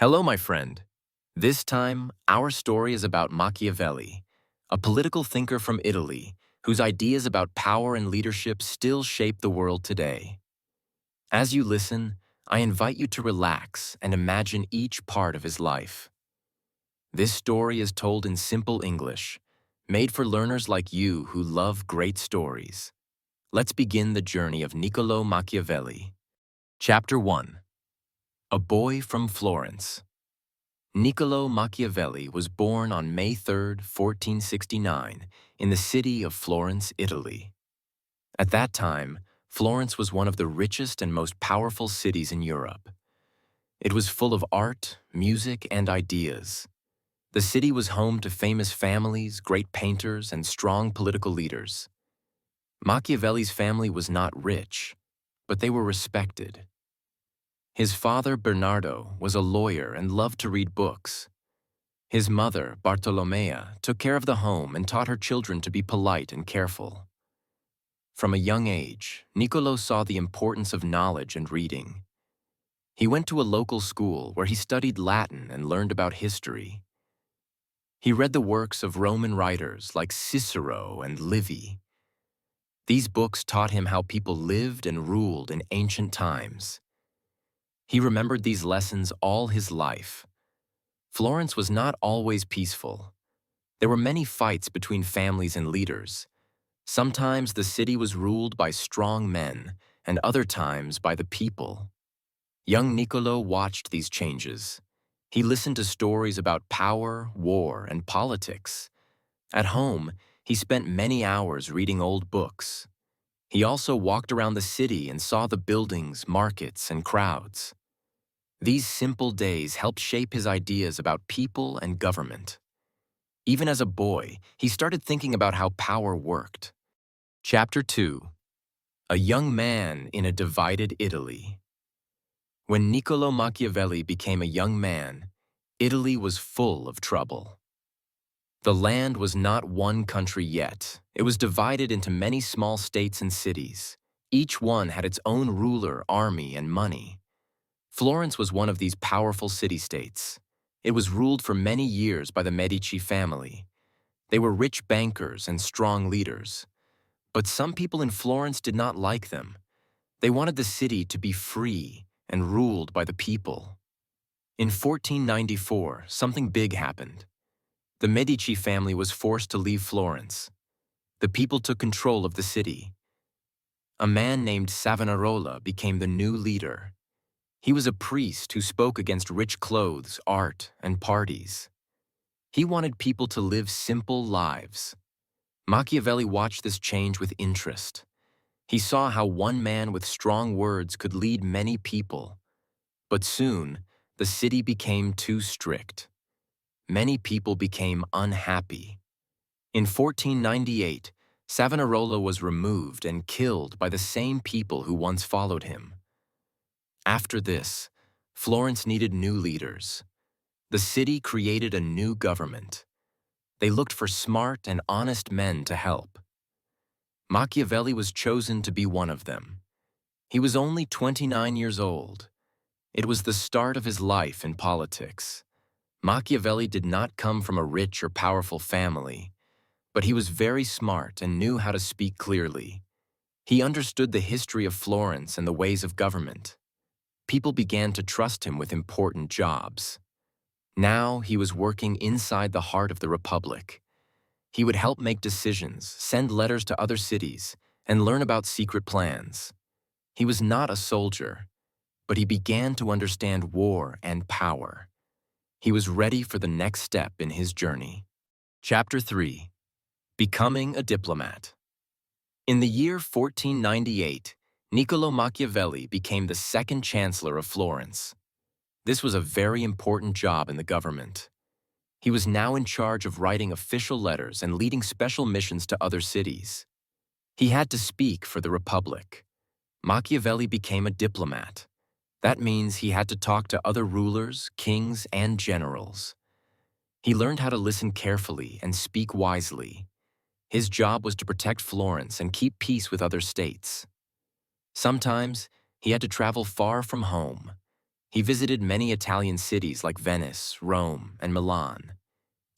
Hello, my friend. This time, our story is about Machiavelli, a political thinker from Italy whose ideas about power and leadership still shape the world today. As you listen, I invite you to relax and imagine each part of his life. This story is told in simple English, made for learners like you who love great stories. Let's begin the journey of Niccolò Machiavelli. Chapter 1. A Boy from Florence. Niccolò Machiavelli was born on May 3, 1469, in the city of Florence, Italy. At that time, Florence was one of the richest and most powerful cities in Europe. It was full of art, music, and ideas. The city was home to famous families, great painters, and strong political leaders. Machiavelli's family was not rich, but they were respected. His father, Bernardo, was a lawyer and loved to read books. His mother, Bartolomea, took care of the home and taught her children to be polite and careful. From a young age, Niccolò saw the importance of knowledge and reading. He went to a local school where he studied Latin and learned about history. He read the works of Roman writers like Cicero and Livy. These books taught him how people lived and ruled in ancient times. He remembered these lessons all his life. Florence was not always peaceful. There were many fights between families and leaders. Sometimes the city was ruled by strong men, and other times by the people. Young Niccolò watched these changes. He listened to stories about power, war, and politics. At home, he spent many hours reading old books. He also walked around the city and saw the buildings, markets, and crowds. These simple days helped shape his ideas about people and government. Even as a boy, he started thinking about how power worked. Chapter 2. A Young Man in a Divided Italy. When Niccolò Machiavelli became a young man, Italy was full of trouble. The land was not one country yet. It was divided into many small states and cities. Each one had its own ruler, army, and money. Florence was one of these powerful city-states. It was ruled for many years by the Medici family. They were rich bankers and strong leaders. But some people in Florence did not like them. They wanted the city to be free and ruled by the people. In 1494, something big happened. The Medici family was forced to leave Florence. The people took control of the city. A man named Savonarola became the new leader. He was a priest who spoke against rich clothes, art, and parties. He wanted people to live simple lives. Machiavelli watched this change with interest. He saw how one man with strong words could lead many people. But soon, the city became too strict. Many people became unhappy. In 1498, Savonarola was removed and killed by the same people who once followed him. After this, Florence needed new leaders. The city created a new government. They looked for smart and honest men to help. Machiavelli was chosen to be one of them. He was only 29 years old. It was the start of his life in politics. Machiavelli did not come from a rich or powerful family, but he was very smart and knew how to speak clearly. He understood the history of Florence and the ways of government. People began to trust him with important jobs. Now he was working inside the heart of the Republic. He would help make decisions, send letters to other cities, and learn about secret plans. He was not a soldier, but he began to understand war and power. He was ready for the next step in his journey. Chapter 3. Becoming a Diplomat. In the year 1498, Niccolò Machiavelli became the second chancellor of Florence. This was a very important job in the government. He was now in charge of writing official letters and leading special missions to other cities. He had to speak for the Republic. Machiavelli became a diplomat. That means he had to talk to other rulers, kings, and generals. He learned how to listen carefully and speak wisely. His job was to protect Florence and keep peace with other states. Sometimes, he had to travel far from home. He visited many Italian cities like Venice, Rome, and Milan.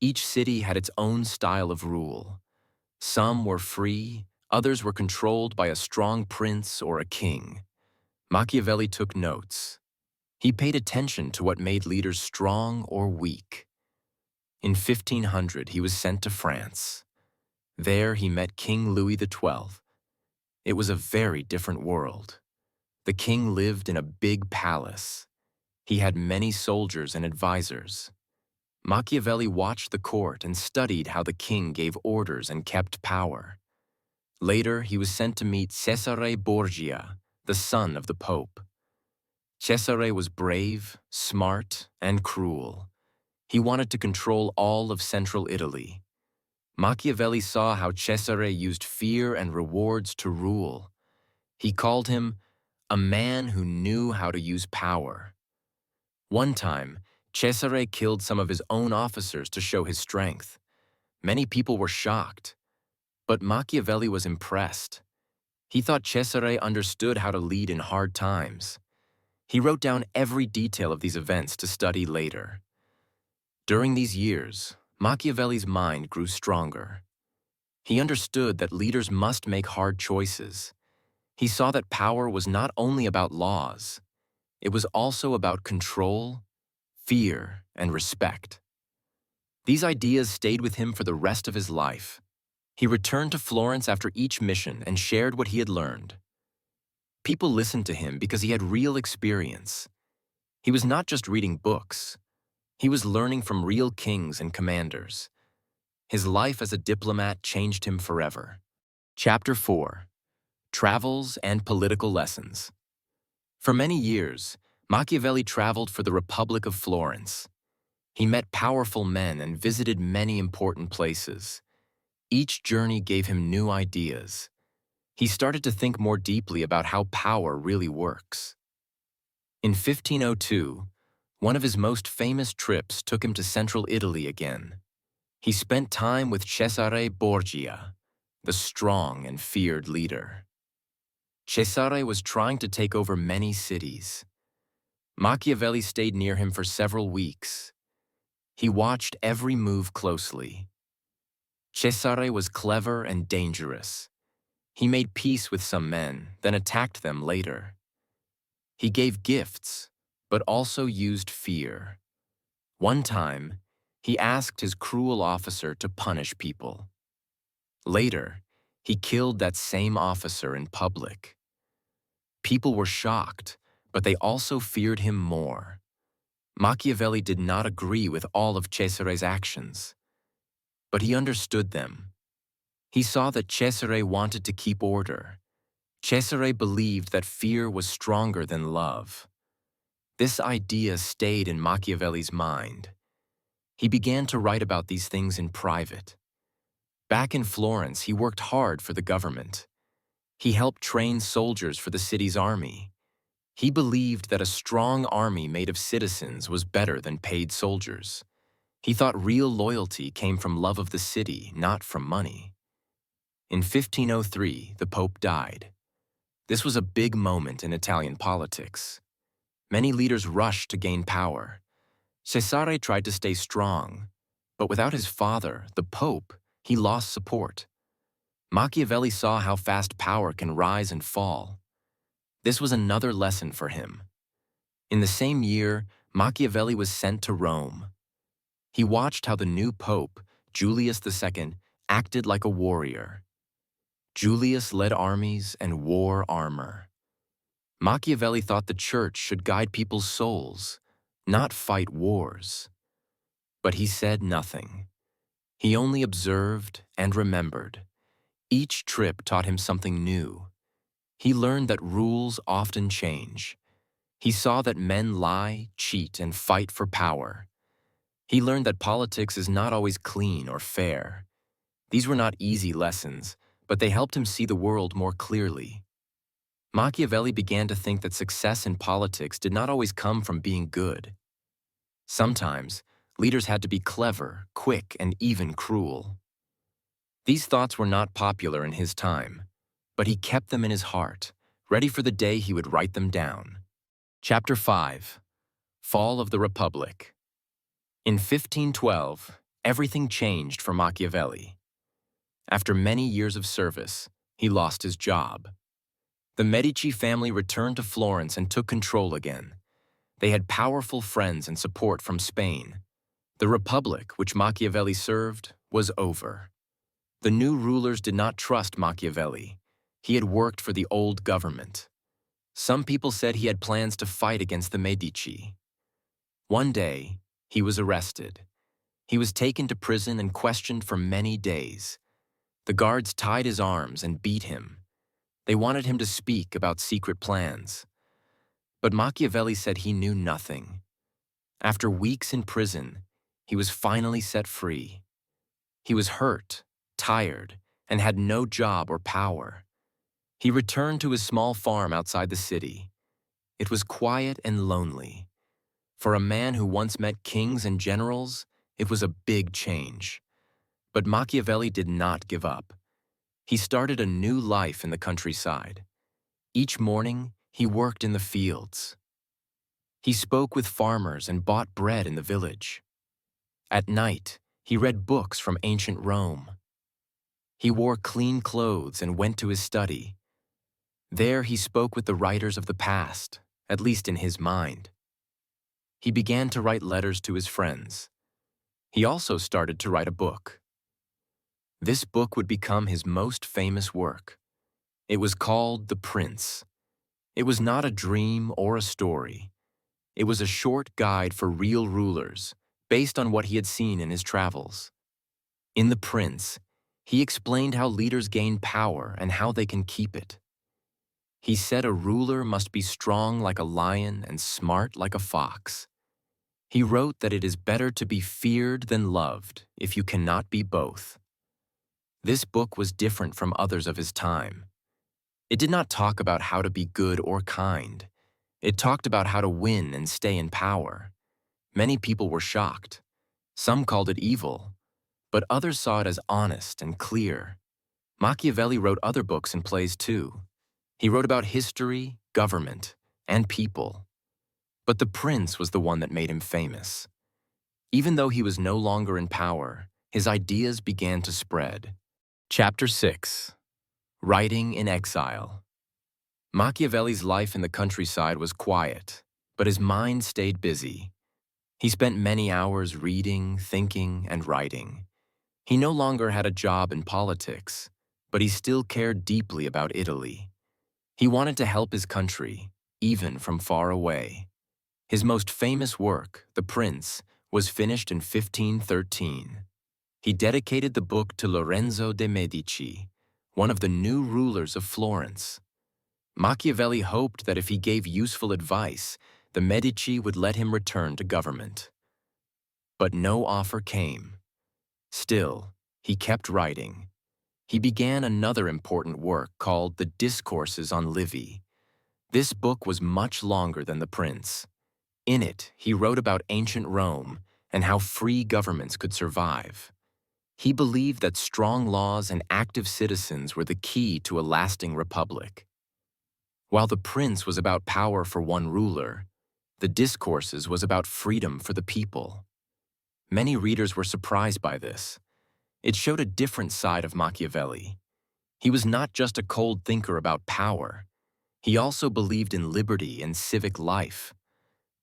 Each city had its own style of rule. Some were free, others were controlled by a strong prince or a king. Machiavelli took notes. He paid attention to what made leaders strong or weak. In 1500, he was sent to France. There he met King Louis XII. It was a very different world. The king lived in a big palace. He had many soldiers and advisors. Machiavelli watched the court and studied how the king gave orders and kept power. Later, he was sent to meet Cesare Borgia, the son of the Pope. Cesare was brave, smart, and cruel. He wanted to control all of central Italy. Machiavelli saw how Cesare used fear and rewards to rule. He called him a man who knew how to use power. One time, Cesare killed some of his own officers to show his strength. Many people were shocked, but Machiavelli was impressed. He thought Cesare understood how to lead in hard times. He wrote down every detail of these events to study later. During these years, Machiavelli's mind grew stronger. He understood that leaders must make hard choices. He saw that power was not only about laws, it was also about control, fear, and respect. These ideas stayed with him for the rest of his life. He returned to Florence after each mission and shared what he had learned. People listened to him because he had real experience. He was not just reading books. He was learning from real kings and commanders. His life as a diplomat changed him forever. Chapter 4. Travels and Political Lessons. For many years, Machiavelli traveled for the Republic of Florence. He met powerful men and visited many important places. Each journey gave him new ideas. He started to think more deeply about how power really works. In 1502, one of his most famous trips took him to central Italy again. He spent time with Cesare Borgia, the strong and feared leader. Cesare was trying to take over many cities. Machiavelli stayed near him for several weeks. He watched every move closely. Cesare was clever and dangerous. He made peace with some men, then attacked them later. He gave gifts, but also used fear. One time, he asked his cruel officer to punish people. Later, he killed that same officer in public. People were shocked, but they also feared him more. Machiavelli did not agree with all of Cesare's actions, but he understood them. He saw that Cesare wanted to keep order. Cesare believed that fear was stronger than love. This idea stayed in Machiavelli's mind. He began to write about these things in private. Back in Florence, he worked hard for the government. He helped train soldiers for the city's army. He believed that a strong army made of citizens was better than paid soldiers. He thought real loyalty came from love of the city, not from money. In 1503, the Pope died. This was a big moment in Italian politics. Many leaders rushed to gain power. Cesare tried to stay strong, but without his father, the Pope, he lost support. Machiavelli saw how fast power can rise and fall. This was another lesson for him. In the same year, Machiavelli was sent to Rome. He watched how the new Pope, Julius II, acted like a warrior. Julius led armies and wore armor. Machiavelli thought the church should guide people's souls, not fight wars. But he said nothing. He only observed and remembered. Each trip taught him something new. He learned that rules often change. He saw that men lie, cheat, and fight for power. He learned that politics is not always clean or fair. These were not easy lessons, but they helped him see the world more clearly. Machiavelli began to think that success in politics did not always come from being good. Sometimes, leaders had to be clever, quick, and even cruel. These thoughts were not popular in his time, but he kept them in his heart, ready for the day he would write them down. Chapter 5. Fall of the Republic. In 1512, everything changed for Machiavelli. After many years of service, he lost his job. The Medici family returned to Florence and took control again. They had powerful friends and support from Spain. The Republic, which Machiavelli served, was over. The new rulers did not trust Machiavelli. He had worked for the old government. Some people said he had plans to fight against the Medici. One day, he was arrested. He was taken to prison and questioned for many days. The guards tied his arms and beat him. They wanted him to speak about secret plans. But Machiavelli said he knew nothing. After weeks in prison, he was finally set free. He was hurt, tired, and had no job or power. He returned to his small farm outside the city. It was quiet and lonely. For a man who once met kings and generals, it was a big change. But Machiavelli did not give up. He started a new life in the countryside. Each morning, he worked in the fields. He spoke with farmers and bought bread in the village. At night, he read books from ancient Rome. He wore clean clothes and went to his study. There he spoke with the writers of the past, at least in his mind. He began to write letters to his friends. He also started to write a book. This book would become his most famous work. It was called The Prince. It was not a dream or a story. It was a short guide for real rulers, based on what he had seen in his travels. In The Prince, he explained how leaders gain power and how they can keep it. He said a ruler must be strong like a lion and smart like a fox. He wrote that it is better to be feared than loved if you cannot be both. This book was different from others of his time. It did not talk about how to be good or kind. It talked about how to win and stay in power. Many people were shocked. Some called it evil, but others saw it as honest and clear. Machiavelli wrote other books and plays too. He wrote about history, government, and people. But The Prince was the one that made him famous. Even though he was no longer in power, his ideas began to spread. Chapter 6. Writing in Exile. Machiavelli's life in the countryside was quiet, but his mind stayed busy. He spent many hours reading, thinking, and writing. He no longer had a job in politics, but he still cared deeply about Italy. He wanted to help his country, even from far away. His most famous work, The Prince, was finished in 1513. He dedicated the book to Lorenzo de' Medici, one of the new rulers of Florence. Machiavelli hoped that if he gave useful advice, the Medici would let him return to government. But no offer came. Still, he kept writing. He began another important work called The Discourses on Livy. This book was much longer than The Prince. In it, he wrote about ancient Rome and how free governments could survive. He believed that strong laws and active citizens were the key to a lasting republic. While The Prince was about power for one ruler, The Discourses was about freedom for the people. Many readers were surprised by this. It showed a different side of Machiavelli. He was not just a cold thinker about power. He also believed in liberty and civic life.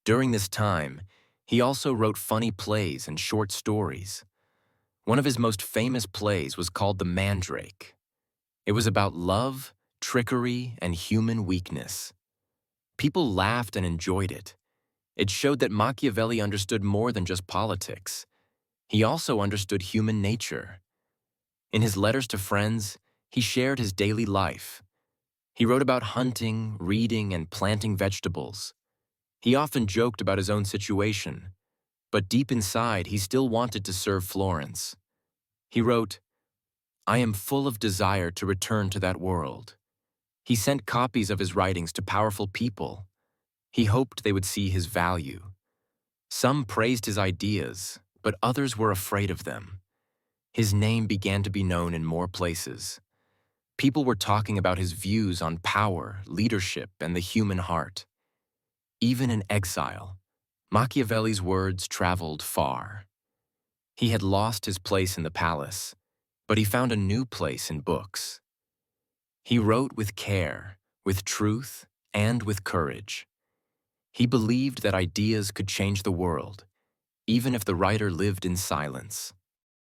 During this time, he also wrote funny plays and short stories. One of his most famous plays was called The Mandrake. It was about love, trickery, and human weakness. People laughed and enjoyed it. It showed that Machiavelli understood more than just politics. He also understood human nature. In his letters to friends, he shared his daily life. He wrote about hunting, reading, and planting vegetables. He often joked about his own situation, but deep inside, he still wanted to serve Florence. He wrote, "I am full of desire to return to that world." He sent copies of his writings to powerful people. He hoped they would see his value. Some praised his ideas, but others were afraid of them. His name began to be known in more places. People were talking about his views on power, leadership, and the human heart. Even in exile, Machiavelli's words traveled far. He had lost his place in the palace, but he found a new place in books. He wrote with care, with truth, and with courage. He believed that ideas could change the world, even if the writer lived in silence.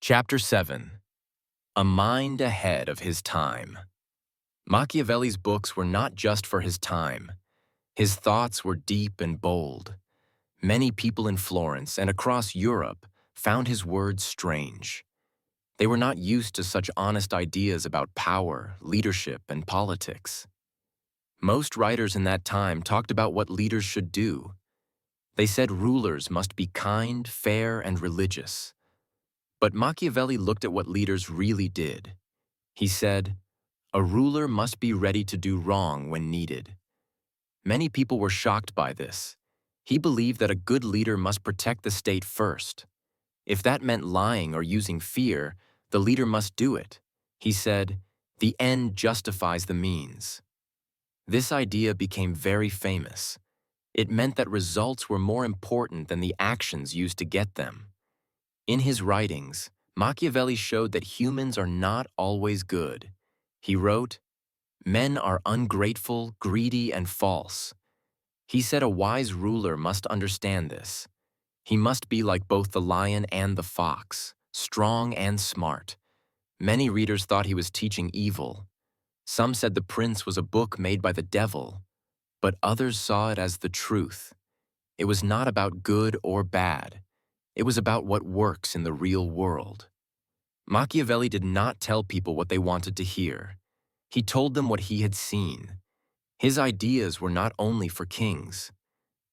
Chapter 7. A Mind Ahead of His Time. Machiavelli's books were not just for his time. His thoughts were deep and bold. Many people in Florence and across Europe found his words strange. They were not used to such honest ideas about power, leadership, and politics. Most writers in that time talked about what leaders should do. They said rulers must be kind, fair, and religious. But Machiavelli looked at what leaders really did. He said, "A ruler must be ready to do wrong when needed." Many people were shocked by this. He believed that a good leader must protect the state first. If that meant lying or using fear, the leader must do it. He said, "The end justifies the means." This idea became very famous. It meant that results were more important than the actions used to get them. In his writings, Machiavelli showed that humans are not always good. He wrote, "Men are ungrateful, greedy, and false." He said a wise ruler must understand this. He must be like both the lion and the fox, strong and smart. Many readers thought he was teaching evil. Some said the prince was a book made by the devil, but others saw it as the truth. It was not about good or bad. It was about what works in the real world. Machiavelli did not tell people what they wanted to hear. He told them what he had seen. His ideas were not only for kings.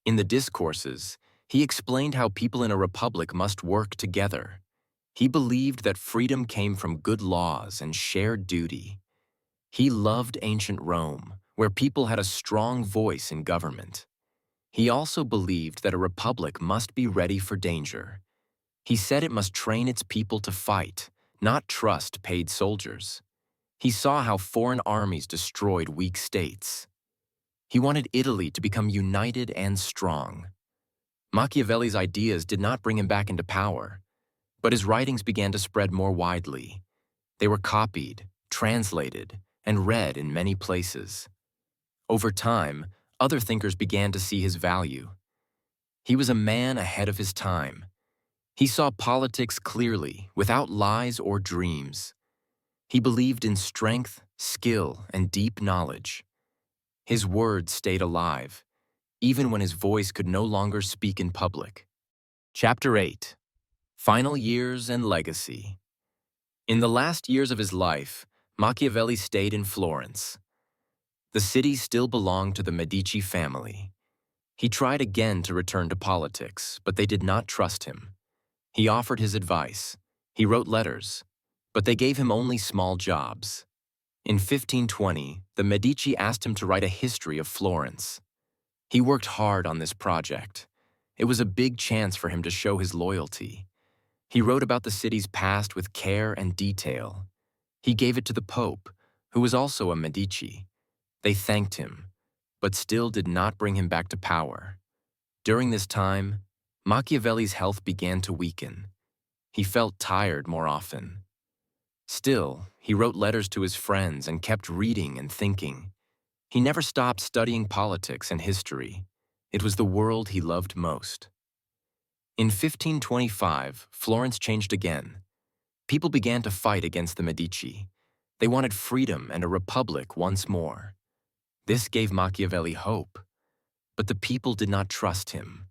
In the discourses, he explained how people in a republic must work together. He believed that freedom came from good laws and shared duty. He loved ancient Rome, where people had a strong voice in government. He also believed that a republic must be ready for danger. He said it must train its people to fight, not trust paid soldiers. He saw how foreign armies destroyed weak states. He wanted Italy to become united and strong. Machiavelli's ideas did not bring him back into power, but his writings began to spread more widely. They were copied, translated, and read in many places. Over time, other thinkers began to see his value. He was a man ahead of his time. He saw politics clearly, without lies or dreams. He believed in strength, skill, and deep knowledge. His words stayed alive, even when his voice could no longer speak in public. Chapter 8. Final Years and Legacy. In the last years of his life, Machiavelli stayed in Florence. The city still belonged to the Medici family. He tried again to return to politics, but they did not trust him. He offered his advice. He wrote letters, but they gave him only small jobs. In 1520, the Medici asked him to write a history of Florence. He worked hard on this project. It was a big chance for him to show his loyalty. He wrote about the city's past with care and detail. He gave it to the Pope, who was also a Medici. They thanked him, but still did not bring him back to power. During this time, Machiavelli's health began to weaken. He felt tired more often. Still, he wrote letters to his friends and kept reading and thinking. He never stopped studying politics and history. It was the world he loved most. In 1525, Florence changed again. People began to fight against the Medici. They wanted freedom and a republic once more. This gave Machiavelli hope. But the people did not trust him.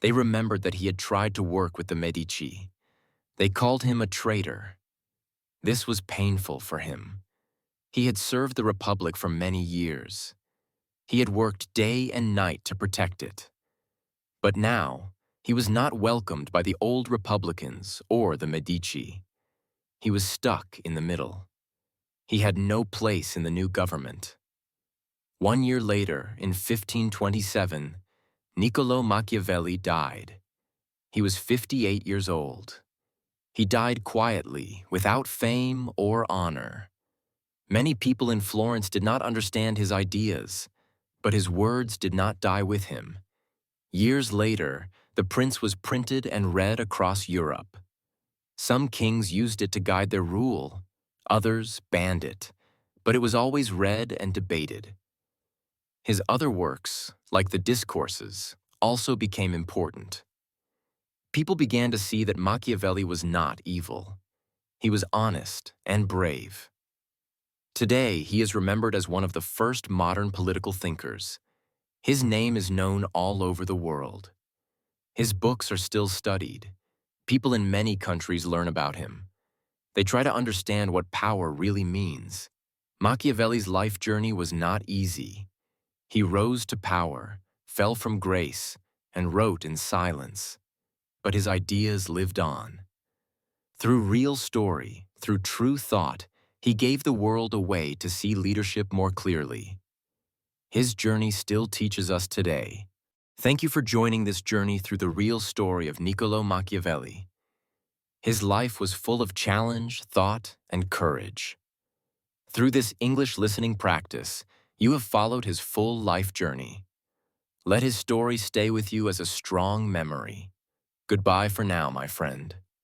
They remembered that he had tried to work with the Medici. They called him a traitor. This was painful for him. He had served the Republic for many years. He had worked day and night to protect it. But now, he was not welcomed by the old Republicans or the Medici. He was stuck in the middle. He had no place in the new government. 1 year later, in 1527, Niccolò Machiavelli died. He was 58 years old. He died quietly, without fame or honor. Many people in Florence did not understand his ideas, but his words did not die with him. Years later, The prince was printed and read across Europe. Some kings used it to guide their rule, others banned it, but it was always read and debated. His other works, like the Discourses, also became important. People began to see that Machiavelli was not evil. He was honest and brave. Today, he is remembered as one of the first modern political thinkers. His name is known all over the world. His books are still studied. People in many countries learn about him. They try to understand what power really means. Machiavelli's life journey was not easy. He rose to power, fell from grace, and wrote in silence. But his ideas lived on. Through real story, through true thought, he gave the world a way to see leadership more clearly. His journey still teaches us today. Thank you for joining this journey through the real story of Niccolò Machiavelli. His life was full of challenge, thought, and courage. Through this English listening practice, you have followed his full life journey. Let his story stay with you as a strong memory. Goodbye for now, my friend.